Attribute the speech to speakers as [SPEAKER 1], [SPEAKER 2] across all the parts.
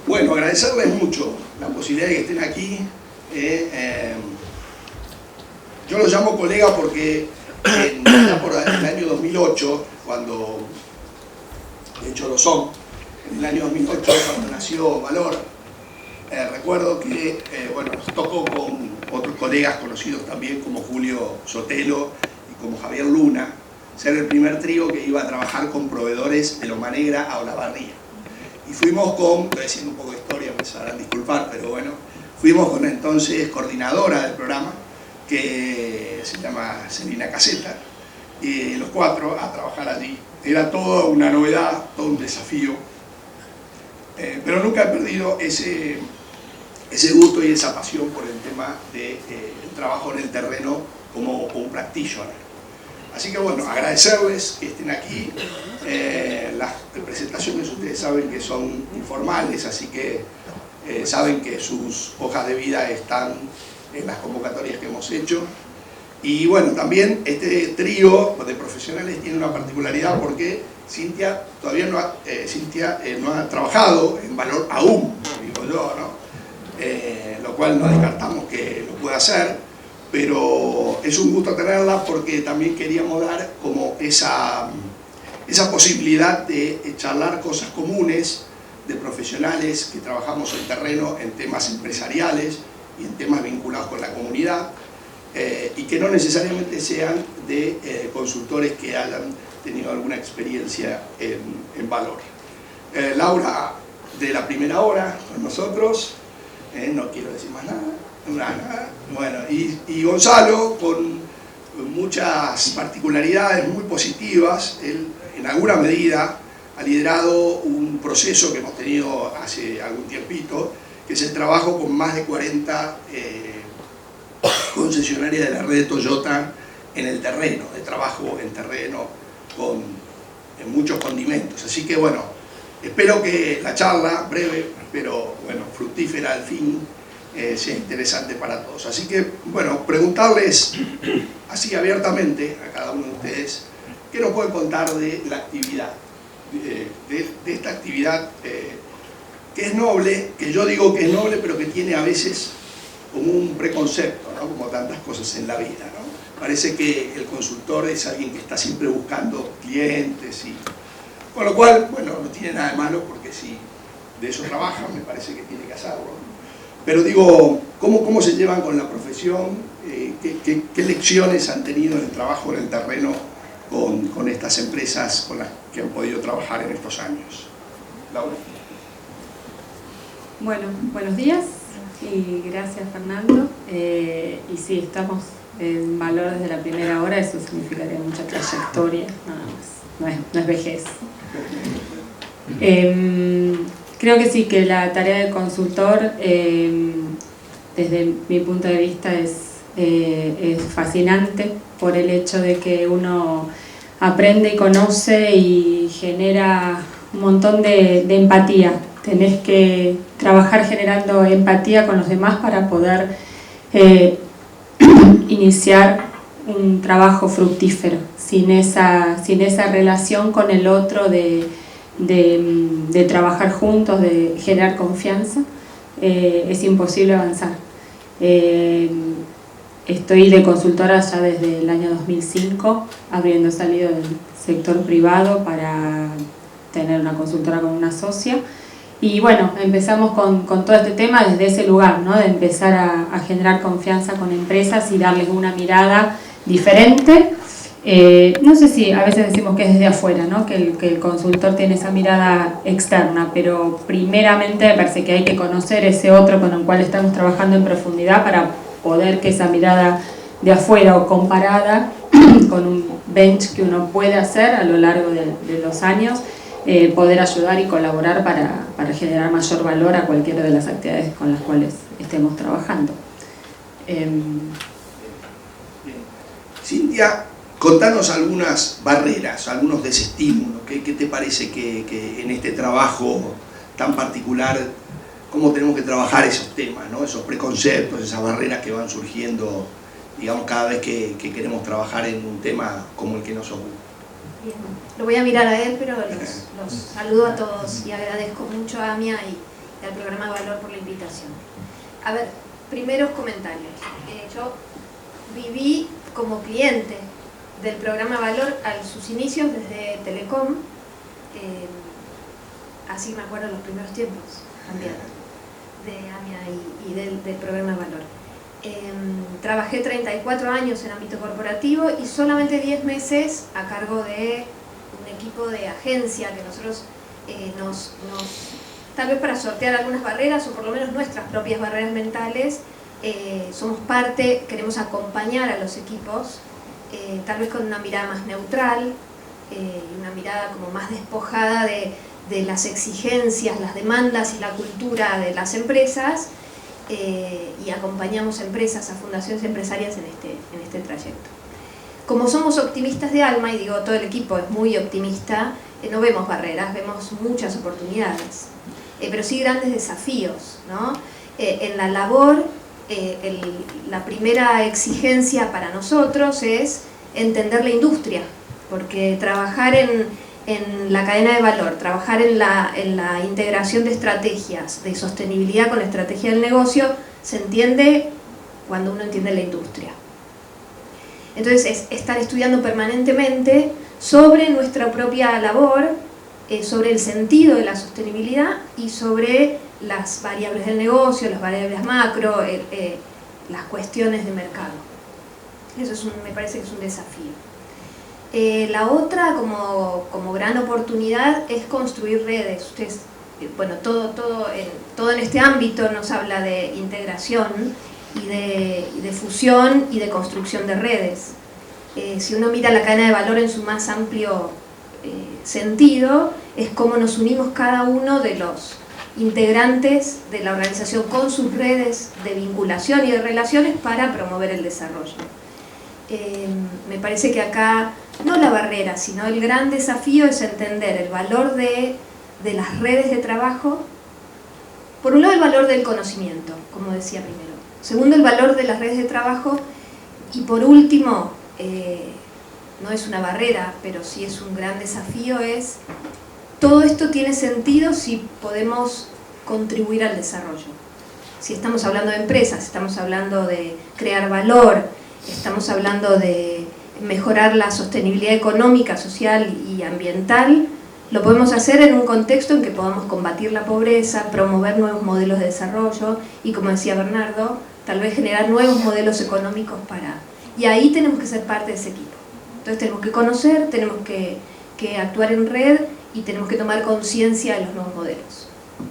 [SPEAKER 1] Bueno, agradecerles mucho la posibilidad de que estén aquí. Yo los llamo colega porque ya por el año 2008, cuando, de hecho lo son, en el año 2008, cuando nació Valor, recuerdo que, bueno, tocó con otros colegas conocidos también como Julio Sotelo y como Javier Luna, ser el primer trío que iba a trabajar con proveedores de Loma Negra a Olavarría. Y fuimos con, estoy diciendo un poco de historia, me sabrán disculpar, pero bueno, fuimos con la entonces coordinadora del programa, que se llama Celina Caseta, y los cuatro a trabajar allí. Era toda una novedad, todo un desafío, pero nunca he perdido ese gusto y esa pasión por el tema del trabajo en el terreno como un practitioner. Así que bueno, agradecerles que estén aquí. Las presentaciones ustedes saben que son informales, así que saben que sus hojas de vida están en las convocatorias que hemos hecho. Y bueno, también este trío de profesionales tiene una particularidad porque Cintia todavía no ha trabajado en Valor aún, digo yo, ¿no? Lo cual no descartamos que lo pueda hacer, pero es un gusto tenerla porque también queríamos dar como esa posibilidad de charlar cosas comunes de profesionales que trabajamos en terreno en temas empresariales y en temas vinculados con la comunidad, y que no necesariamente sean de consultores que hayan tenido alguna experiencia en Valor. Laura de la primera hora con nosotros, no quiero decir más nada. Bueno, y Gonzalo con muchas particularidades muy positivas. Él en alguna medida ha liderado un proceso que hemos tenido hace algún tiempito, que es el trabajo con más de 40 concesionarias de la red de Toyota en el terreno, de trabajo en terreno en muchos condimentos. Así que bueno, espero que la charla, breve, pero bueno, fructífera al fin, sea interesante para todos. Así que bueno, preguntarles así abiertamente a cada uno de ustedes, ¿qué nos pueden contar de la actividad? De esta actividad que es noble, que yo digo que es noble, pero que tiene a veces como un preconcepto, ¿no? Como tantas cosas en la vida, ¿no? Parece que el consultor es alguien que está siempre buscando clientes, y con lo cual, bueno, no tiene nada de malo, porque si de eso trabaja, me parece que tiene que hacerlo, ¿no? Pero digo, ¿cómo se llevan con la profesión? ¿Qué lecciones han tenido en el trabajo en el terreno con estas empresas con las que han podido trabajar en estos años? Laura.
[SPEAKER 2] Bueno, buenos días y gracias, Fernando. Y sí, estamos en Valor desde la primera hora, eso significaría mucha trayectoria, nada más, no es vejez. Creo que sí, que la tarea de consultor, desde mi punto de vista, es fascinante por el hecho de que uno aprende y conoce y genera un montón de empatía. Tenés que trabajar generando empatía con los demás para poder iniciar un trabajo fructífero. Sin esa relación con el otro de trabajar juntos, de generar confianza, es imposible avanzar. Estoy de consultora ya desde el año 2005, habiendo salido del sector privado para tener una consultora con una socia. Y bueno, empezamos con todo este tema desde ese lugar, ¿no? De empezar a generar confianza con empresas y darles una mirada diferente. No sé si a veces decimos que es desde afuera, ¿no? Que el consultor tiene esa mirada externa, pero primeramente me parece que hay que conocer ese otro con el cual estamos trabajando en profundidad para poder que esa mirada de afuera o comparada con un bench que uno puede hacer a lo largo de los años, poder ayudar y colaborar para generar mayor valor a cualquiera de las actividades con las cuales estemos trabajando.
[SPEAKER 1] Cintia, contanos algunas barreras, algunos desestímulos. ¿Qué te parece que en este trabajo tan particular, cómo tenemos que trabajar esos temas, ¿no? Esos preconceptos, esas barreras que van surgiendo, digamos, cada vez que queremos trabajar en un tema como el que nos ocupa?
[SPEAKER 3] Bien, lo voy a mirar a él, pero los saludo a todos y agradezco mucho a Amia al programa Valor por la invitación. A ver, primeros comentarios. Yo viví como cliente del programa Valor a sus inicios desde Telecom, así me acuerdo los primeros tiempos también de AMIA y del programa Valor. Trabajé 34 años en ámbito corporativo y solamente 10 meses a cargo de un equipo de agencia que nosotros tal vez para sortear algunas barreras o por lo menos nuestras propias barreras mentales, somos parte, queremos acompañar a los equipos, tal vez con una mirada más neutral, una mirada como más despojada de las exigencias, las demandas y la cultura de las empresas, y acompañamos a empresas, a fundaciones empresarias en este trayecto. Como somos optimistas de alma, y digo todo el equipo es muy optimista, no vemos barreras, vemos muchas oportunidades, pero sí grandes desafíos, ¿no? En la labor, la primera exigencia para nosotros es entender la industria, porque trabajar en la cadena de valor, trabajar en la integración de estrategias de sostenibilidad con la estrategia del negocio, se entiende cuando uno entiende la industria. Entonces es estar estudiando permanentemente sobre nuestra propia labor, sobre el sentido de la sostenibilidad y sobre las variables del negocio, las variables macro, las cuestiones de mercado. Eso me parece que es un desafío. La otra, como gran oportunidad, es construir redes. Ustedes, bueno, todo en este ámbito nos habla de integración y de fusión y de construcción de redes. Si uno mira la cadena de valor en su más amplio sentido, es cómo nos unimos cada uno de los integrantes de la organización con sus redes de vinculación y de relaciones para promover el desarrollo. Me parece que acá, no la barrera, sino el gran desafío es entender el valor de las redes de trabajo. Por un lado, el valor del conocimiento, como decía primero. Segundo, el valor de las redes de trabajo. Y por último, no es una barrera, pero sí es un gran desafío, es todo esto tiene sentido si podemos contribuir al desarrollo. Si estamos hablando de empresas, estamos hablando de crear valor, estamos hablando de mejorar la sostenibilidad económica, social y ambiental, lo podemos hacer en un contexto en que podamos combatir la pobreza, promover nuevos modelos de desarrollo y, como decía Bernardo, tal vez generar nuevos modelos económicos y ahí tenemos que ser parte de ese equipo. Entonces tenemos que conocer, tenemos que actuar en red y tenemos que tomar conciencia de los nuevos modelos.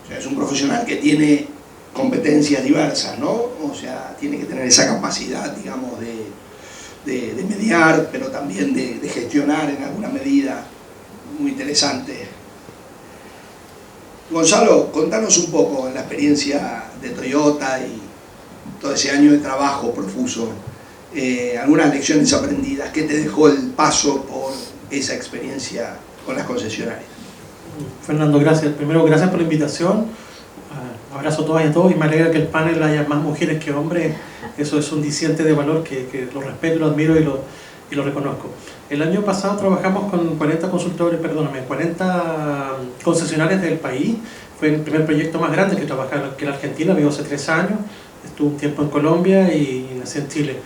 [SPEAKER 1] O sea, es un profesional que tiene competencias diversas, ¿no? O sea, tiene que tener esa capacidad, digamos, de mediar, pero también de gestionar en alguna medida. Muy interesante. Gonzalo, contanos un poco en la experiencia de Toyota y todo ese año de trabajo profuso, algunas lecciones aprendidas. ¿Qué te dejó el paso por esa experiencia con las concesionarias?
[SPEAKER 4] Fernando, gracias. Primero, gracias por la invitación. Abrazo a todas y a todos y me alegra que el panel haya más mujeres que hombres. Eso es un diciente de valor que lo respeto, lo admiro y lo reconozco. El año pasado trabajamos con 40 concesionarias del país. Fue el primer proyecto más grande que trabajé aquí en la Argentina, vivo hace 3 años. Estuve un tiempo en Colombia y nací en Chile.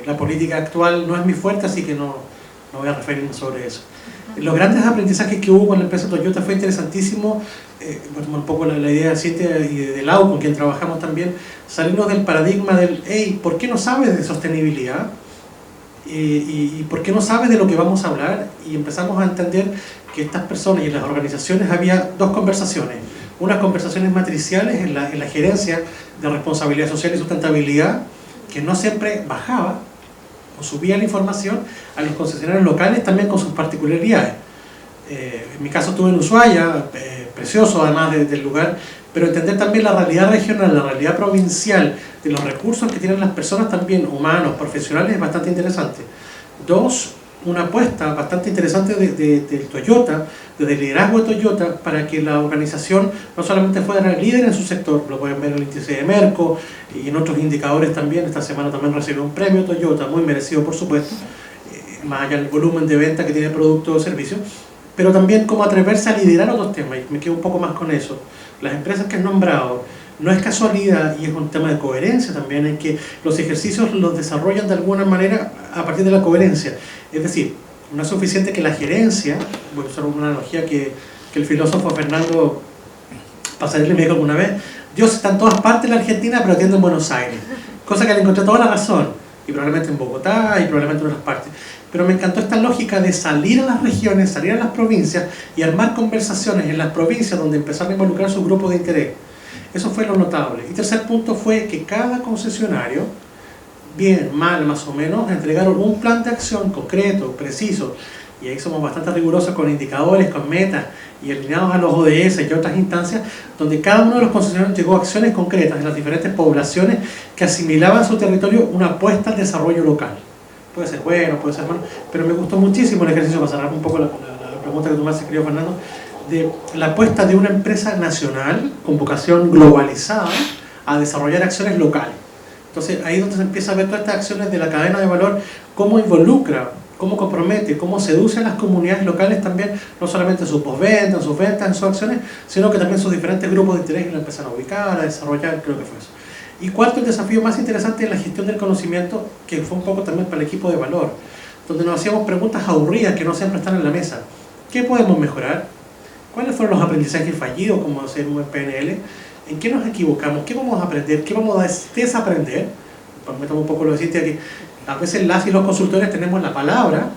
[SPEAKER 4] La política actual no es mi fuerte, así que no voy a referirme sobre eso. Los grandes aprendizajes que hubo con la empresa Toyota fue interesantísimo, un poco la idea de Cintia y de Lau, con quien trabajamos también, salirnos del paradigma del hey, ¿por qué no sabes de sostenibilidad? Y ¿por qué no sabes de lo que vamos a hablar? Y empezamos a entender que estas personas y en las organizaciones había dos conversaciones. Unas conversaciones matriciales en la gerencia de responsabilidad social y sustentabilidad, que no siempre bajaba o subía la información a los concesionarios locales también con sus particularidades. En mi caso estuve en Ushuaia, precioso además del lugar, pero entender también la realidad regional, la realidad provincial, de los recursos que tienen las personas también, humanos, profesionales, es bastante interesante. Dos, una apuesta bastante interesante de Toyota, del liderazgo de Toyota, para que la organización no solamente fuera líder en su sector, lo pueden ver en el índice de Merco y en otros indicadores también. Esta semana también recibió un premio Toyota, muy merecido por supuesto, más allá del volumen de venta que tiene el producto o servicio, pero también cómo atreverse a liderar otros temas, y me quedo un poco más con eso. las empresas que han nombrado, no es casualidad y es un tema de coherencia también, en que los ejercicios los desarrollan de alguna manera a partir de la coherencia. Es decir, no es suficiente que la gerencia, voy a usar una analogía que el filósofo Fernando Pasarelli me dijo alguna vez, Dios está en todas partes de la Argentina, pero atiende en Buenos Aires. Cosa que le encontré toda la razón, y probablemente en Bogotá, y probablemente en otras partes. Pero me encantó esta lógica de salir a las regiones, salir a las provincias, y armar conversaciones en las provincias donde empezar a involucrar su grupo de interés. Eso fue lo notable. Y tercer punto fue que cada concesionario, bien, mal, más o menos, entregaron un plan de acción concreto, preciso, y ahí somos bastante rigurosos con indicadores, con metas, y alineados a los ODS y otras instancias, donde cada uno de los concesionarios llegó a acciones concretas en las diferentes poblaciones que asimilaban a su territorio una apuesta al desarrollo local. Puede ser bueno, puede ser malo, pero me gustó muchísimo el ejercicio, para cerrar un poco la pregunta que tú me haces, querido Fernando, de la apuesta de una empresa nacional con vocación globalizada a desarrollar acciones locales. Entonces ahí es donde se empieza a ver todas estas acciones de la cadena de valor, cómo involucra, cómo compromete, cómo seduce a las comunidades locales también, no solamente en sus postventa, en sus ventas, en sus acciones, sino que también sus diferentes grupos de interés que lo empiezan a ubicar, a desarrollar, creo que fue eso. Y cuarto, el desafío más interesante es la gestión del conocimiento, que fue un poco también para el equipo de valor, donde nos hacíamos preguntas aburridas que no siempre están en la mesa. ¿Qué podemos mejorar? ¿Cuáles fueron los aprendizajes fallidos, como hacer un PNL? ¿En qué nos equivocamos? ¿Qué vamos a aprender? ¿Qué vamos a desaprender? Permítame un poco lo decirte aquí. A veces las y los consultores tenemos la palabra,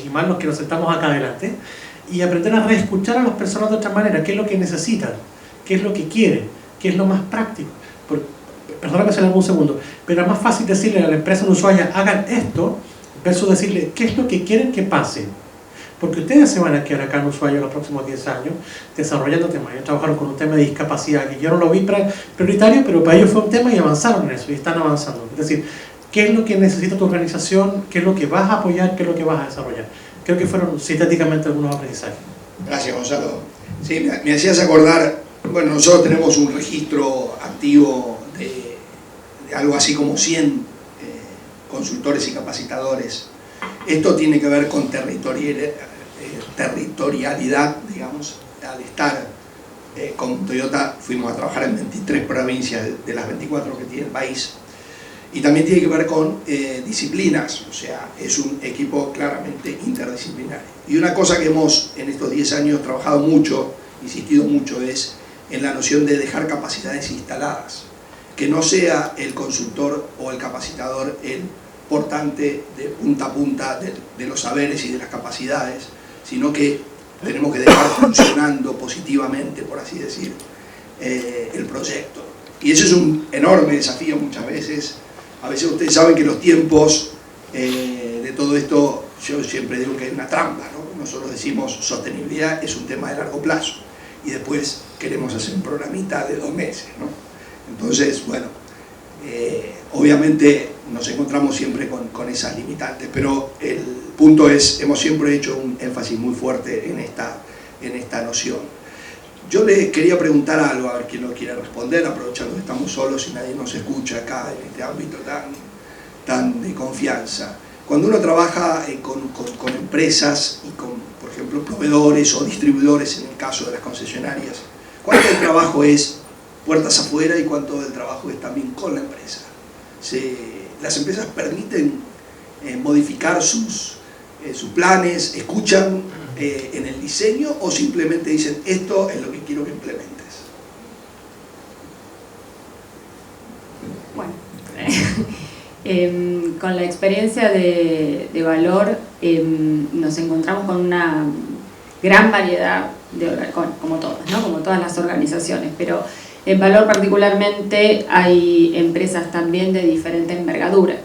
[SPEAKER 4] y más los que nos sentamos acá adelante, y aprender a reescuchar a las personas de otra manera. ¿Qué es lo que necesitan? ¿Qué es lo que quieren? ¿Qué es lo más práctico? Perdóname si le hago un segundo, pero es más fácil decirle a la empresa de usuaria, hagan esto, versus decirle, ¿qué es lo que quieren que pase? Porque ustedes se van a quedar acá en Ushuaia los próximos 10 años desarrollando temas. Ellos trabajaron con un tema de discapacidad que yo no lo vi prioritario, pero para ellos fue un tema y avanzaron en eso, y están avanzando. Es decir, ¿qué es lo que necesita tu organización? ¿Qué es lo que vas a apoyar? ¿Qué es lo que vas a desarrollar? Creo que fueron sintéticamente algunos aprendizajes.
[SPEAKER 1] Gracias, Gonzalo. Sí, me hacías acordar, bueno, nosotros tenemos un registro activo de algo así como 100 consultores y capacitadores. Esto tiene que ver con territorialidad, digamos. Al estar con Toyota fuimos a trabajar en 23 provincias de las 24 que tiene el país. Y también tiene que ver con disciplinas, o sea, es un equipo claramente interdisciplinario. Y una cosa que hemos en estos 10 años trabajado mucho, insistido mucho, es en la noción de dejar capacidades instaladas. Que no sea el consultor o el capacitador el portante de punta a punta de los saberes y de las capacidades, sino que tenemos que dejar funcionando positivamente, por así decir, el proyecto. Y eso es un enorme desafío muchas veces. A veces ustedes saben que los tiempos de todo esto, yo siempre digo que es una trampa, ¿no? Nosotros decimos sostenibilidad es un tema de largo plazo y después queremos hacer un programita de 2 meses, ¿no? Entonces, bueno, obviamente nos encontramos siempre con esas limitantes, pero el punto es, hemos siempre hecho un énfasis muy fuerte en esta noción. Yo le quería preguntar algo, a ver quién lo quiere responder, aprovechando que estamos solos y nadie nos escucha acá en este ámbito tan de confianza. Cuando uno trabaja con empresas y con, por ejemplo, proveedores o distribuidores, en el caso de las concesionarias, ¿cuánto del trabajo es puertas afuera y cuánto del trabajo es también con la empresa? Las empresas permiten modificar sus planes, escuchan en el diseño o simplemente dicen esto es lo que quiero que implementes.
[SPEAKER 2] Bueno, con la experiencia de valor nos encontramos con una gran variedad como todas, ¿no? Como todas las organizaciones, pero en valor particularmente hay empresas también de diferente envergadura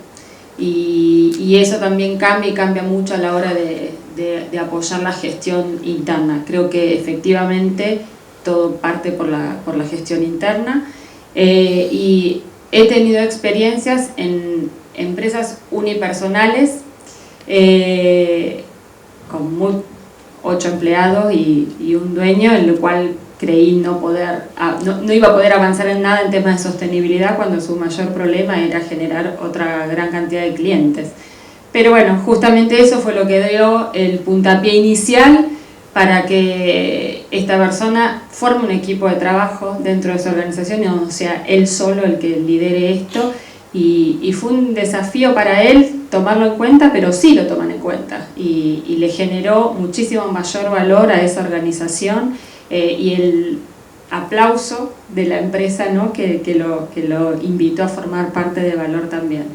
[SPEAKER 2] y eso también cambia mucho a la hora de apoyar la gestión interna. Creo que efectivamente todo parte por la gestión interna y he tenido experiencias en empresas unipersonales con 8 empleados y un dueño, en lo cual creí no iba a poder avanzar en nada en temas de sostenibilidad cuando su mayor problema era generar otra gran cantidad de clientes. Pero bueno, justamente eso fue lo que dio el puntapié inicial para que esta persona forme un equipo de trabajo dentro de su organización y no sea él solo el que lidere esto. Y fue un desafío para él tomarlo en cuenta, pero sí lo toman en cuenta. Y le generó muchísimo mayor valor a esa organización y el aplauso de la empresa, ¿no? que lo invitó a formar parte de Valor también.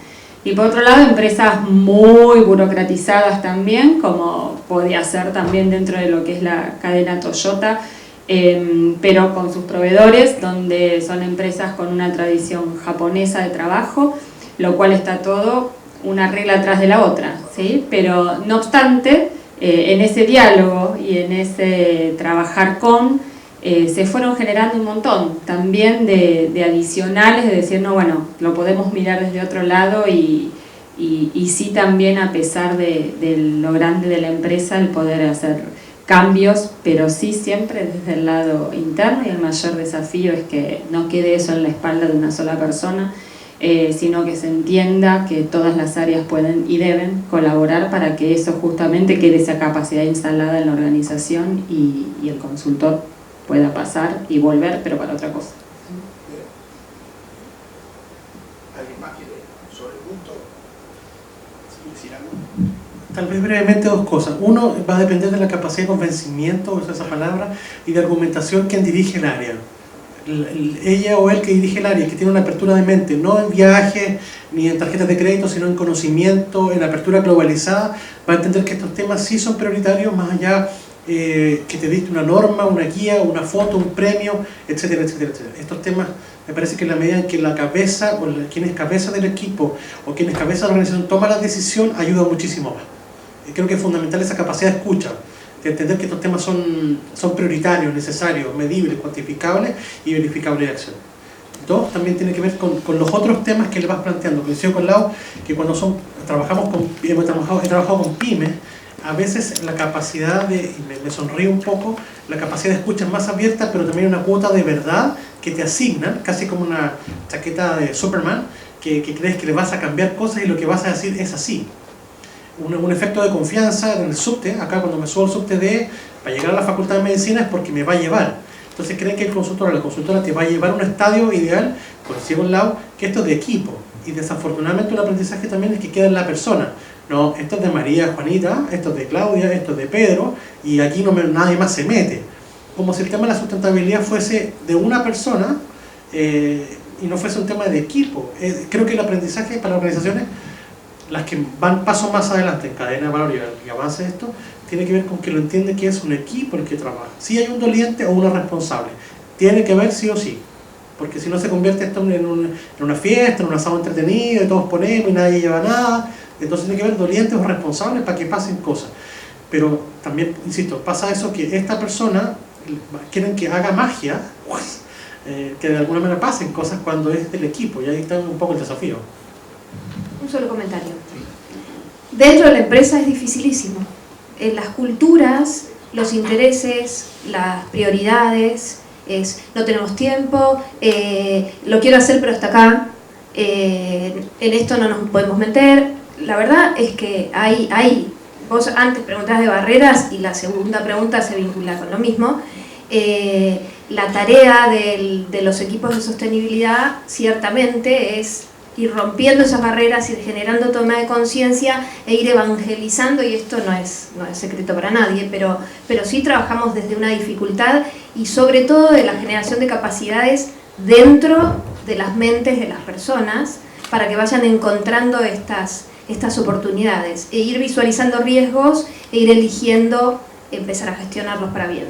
[SPEAKER 2] Y por otro lado, empresas muy burocratizadas también, como podía ser también dentro de lo que es la cadena Toyota, pero con sus proveedores, donde son empresas con una tradición japonesa de trabajo, lo cual está todo una regla atrás de la otra, ¿sí? Pero no obstante, en ese diálogo y en ese trabajar con, se fueron generando un montón también de adicionales, de decir, no, bueno, lo podemos mirar desde otro lado y sí también a pesar de lo grande de la empresa, el poder hacer cambios, pero sí siempre desde el lado interno, y el mayor desafío es que no quede eso en la espalda de una sola persona, sino que se entienda que todas las áreas pueden y deben colaborar para que eso justamente quede esa capacidad instalada en la organización y el consultor pueda pasar y volver, pero para otra cosa.
[SPEAKER 1] ¿Alguien más quiere sobre el punto? ¿Sí, decir algo?
[SPEAKER 4] Tal vez brevemente dos cosas. Uno, va a depender de la capacidad de convencimiento, usa esa palabra, y de argumentación quien dirige el área. Ella o él que dirige el área, que tiene una apertura de mente, no en viajes ni en tarjetas de crédito, sino en conocimiento, en apertura globalizada, va a entender que estos temas sí son prioritarios, más allá que te diste una norma, una guía, una foto, un premio, etcétera, etcétera, etcétera. Estos temas, me parece que en la medida en que la cabeza, o quien es cabeza del equipo, o quien es cabeza de la organización, toma la decisión, ayuda muchísimo más. Creo que es fundamental esa capacidad de escucha, de entender que estos temas son prioritarios, necesarios, medibles, cuantificables y verificables de acción. Dos, también tiene que ver con los otros temas que le vas planteando. Coincido con Lau, que cuando he trabajado con pymes, a veces la capacidad de, y me sonríe un poco, la capacidad de escucha es más abierta, pero también una cuota de verdad que te asignan, casi como una chaqueta de Superman, que crees que le vas a cambiar cosas y lo que vas a decir es así. Un efecto de confianza en el subte, acá cuando me subo al subte para llegar a la facultad de medicina es porque me va a llevar. Entonces creen que el consultor o la consultora te va a llevar a un estadio ideal, por decirlo a un lado, que esto es de equipo. Y desafortunadamente un aprendizaje también es que queda en la persona. No, esto es de María, Juanita, esto es de Claudia, esto es de Pedro, y aquí nadie más se mete. Como si el tema de la sustentabilidad fuese de una persona y no fuese un tema de equipo. Creo que el aprendizaje para las organizaciones, las que van paso más adelante en cadena de valor y avance esto, tiene que ver con que lo entiende que es un equipo el que trabaja. Si hay un doliente o una responsable, tiene que ver sí o sí, porque si no se convierte esto en una fiesta, en un asado entretenido, y todos ponemos y nadie lleva nada. Entonces tiene que haber dolientes o responsables para que pasen cosas. Pero también, insisto, pasa eso que esta persona quieren que haga magia, que de alguna manera pasen cosas cuando es del equipo, y ahí está un poco el desafío.
[SPEAKER 3] Un solo comentario. Dentro de la empresa es dificilísimo. En las culturas, los intereses, las prioridades, no tenemos tiempo, lo quiero hacer pero hasta acá, en esto no nos podemos meter. La verdad es que vos antes preguntabas de barreras y la segunda pregunta se vincula con lo mismo. La tarea de los equipos de sostenibilidad ciertamente es ir rompiendo esas barreras, ir generando toma de conciencia e ir evangelizando, y esto no es secreto para nadie, pero sí trabajamos desde una dificultad y sobre todo de la generación de capacidades dentro de las mentes de las personas para que vayan encontrando estas oportunidades e ir visualizando riesgos e ir eligiendo empezar a gestionarlos para bien.